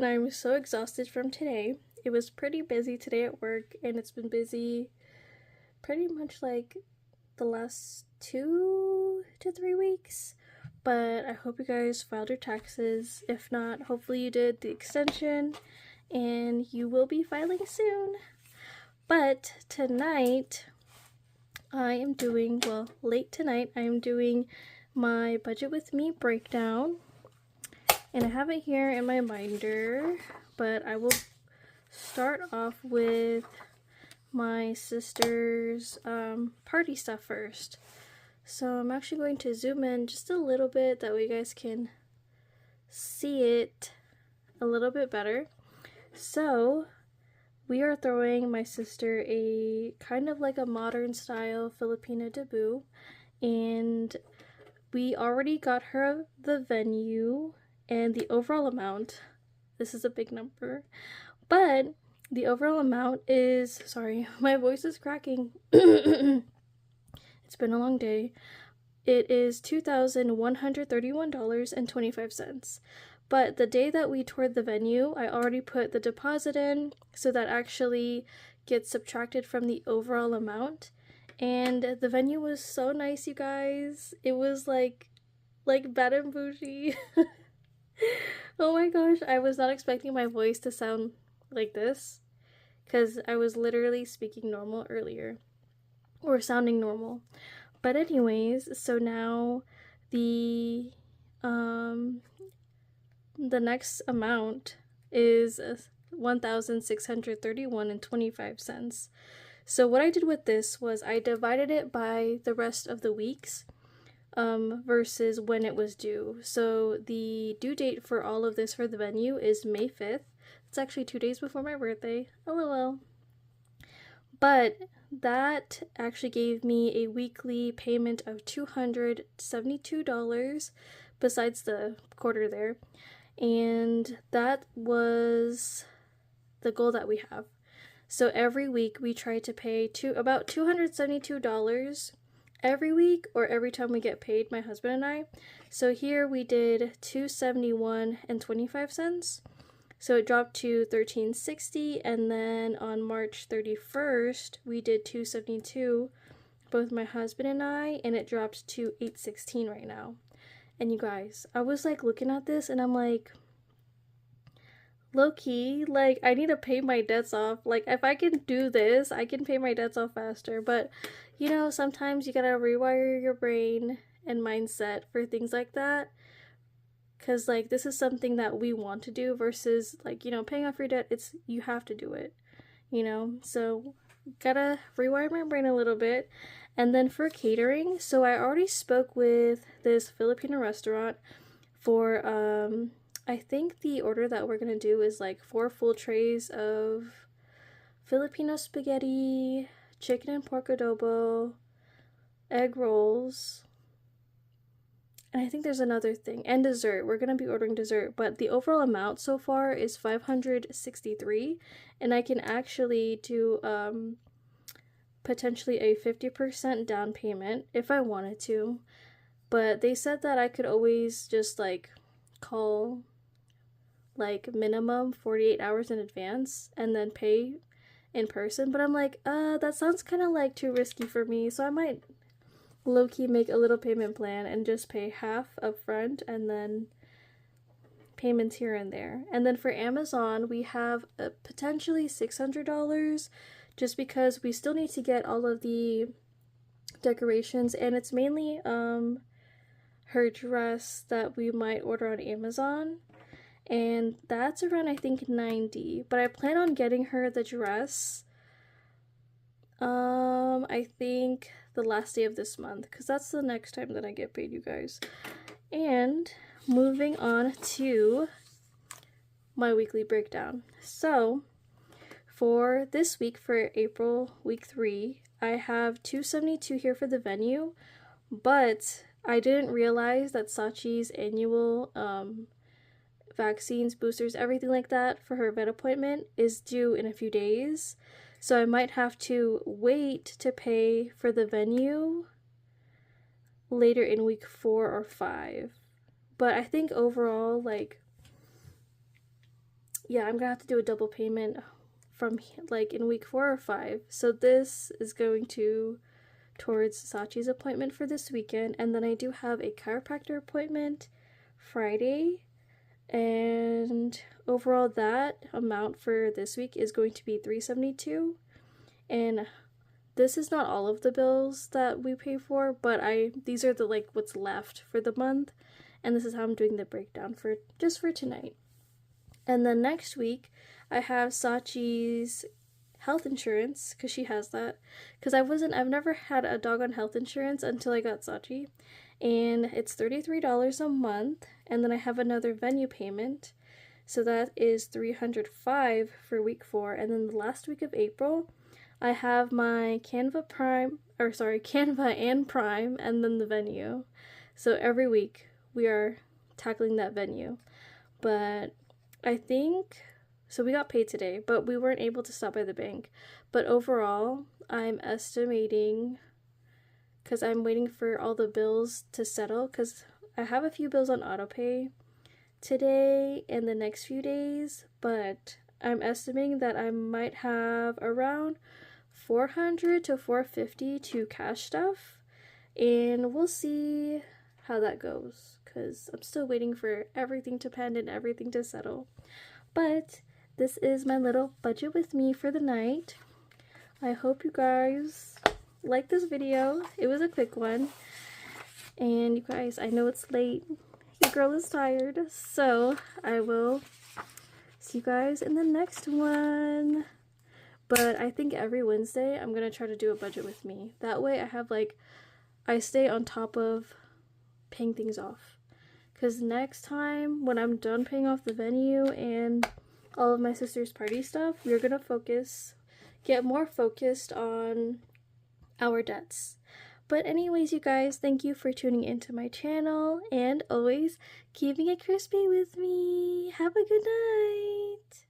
and I'm so exhausted from today. It was pretty busy today at work, and it's been busy pretty much like the last 2 to 3 weeks. But I hope you guys filed your taxes. If not, hopefully you did the extension, and you will be filing soon. But tonight, I am doing, well, late tonight, I am doing my Budget With Me breakdown. And I have it here in my binder, but I will start off with my sister's party stuff first. So I'm actually going to zoom in just a little bit, that way you guys can see it a little bit better. So we are throwing my sister a kind of like a modern style Filipino debut, and we already got her the venue and the overall amount. This is a big number, but the overall amount is, sorry, my voice is cracking. It's been a long day. It is $2,131.25. But the day that we toured the venue, I already put the deposit in, so that actually gets subtracted from the overall amount. And the venue was so nice, you guys. It was like Bad and Bougie. Oh my gosh, I was not expecting my voice to sound like this, because I was literally speaking normal earlier, or sounding normal. But anyways, so now the next amount is $1,631.25. So what I did with this was I divided it by the rest of the weeks versus when it was due. So the due date for all of this for the venue is May 5th. It's actually 2 days before my birthday. LOL. But that actually gave me a weekly payment of $272 besides the quarter there. And that was the goal that we have. So every week we try to pay about $272 every week, or every time we get paid, my husband and I. So here we did $271.25. So it dropped to $1,360, and then on March 31st we did $272, both my husband and I, and it dropped to $816 right now. And you guys, I was like looking at this and I'm like, low-key, like, I need to pay my debts off. Like, if I can do this, I can pay my debts off faster. But, you know, sometimes you gotta rewire your brain and mindset for things like that. Because, like, this is something that we want to do versus, like, you know, paying off your debt. It's, you have to do it, you know? So, gotta rewire my brain a little bit. And then for catering, so I already spoke with this Filipino restaurant for, I think the order that we're gonna do is like 4 full trays of Filipino spaghetti, chicken and pork adobo, egg rolls, and I think there's another thing, and dessert. We're gonna be ordering dessert, but the overall amount so far is $563, and I can actually do potentially a 50% down payment if I wanted to. But they said that I could always just like call like minimum 48 hours in advance and then pay in person. But I'm like, that sounds kind of like too risky for me, so I might low-key make a little payment plan and just pay half up front and then payments here and there. And then for Amazon, we have potentially $600, just because we still need to get all of the decorations, and it's mainly her dress that we might order on Amazon, and that's around, I think, $90. But I plan on getting her the dress I think the last day of this month, because that's the next time that I get paid, you guys. And moving on to my weekly breakdown. So for this week, for April week 3, I have $272 here for the venue, but I didn't realize that Sachi's annual vaccines, boosters, everything like that for her vet appointment is due in a few days. So I might have to wait to pay for the venue later in week 4 or 5. But I think overall, like, yeah, I'm gonna have to do a double payment from like in week 4 or 5. So this is going to towards Sachi's appointment for this weekend, and then I do have a chiropractor appointment Friday, and overall that amount for this week is going to be $372. And this is not all of the bills that we pay for, but these are the like what's left for the month, and this is how I'm doing the breakdown for just for tonight. And then next week I have Sachi's health insurance, because she has that, because I've never had a dog on health insurance until I got Sachi, and it's $33 a month. And then I have another venue payment, so that is $305 for week 4. And then the last week of April I have my Canva and Prime, and then the venue. So every week we are tackling that venue. But I think, so we got paid today, but we weren't able to stop by the bank. But overall, I'm estimating, because I'm waiting for all the bills to settle, because I have a few bills on autopay today and the next few days, but I'm estimating that I might have around $400 to $450 to cash stuff, and we'll see how that goes, because I'm still waiting for everything to pen and everything to settle. But this is my little budget with me for the night. I hope you guys like this video. It was a quick one, and you guys, I know it's late, your girl is tired, so I will see you guys in the next one. But I think every Wednesday I'm gonna try to do a budget with me. That way I stay on top of paying things off. Because next time, when I'm done paying off the venue and all of my sister's party stuff, we're gonna get more focused on our debts. But anyways, you guys, thank you for tuning into my channel, and always keeping it crispy with me. Have a good night.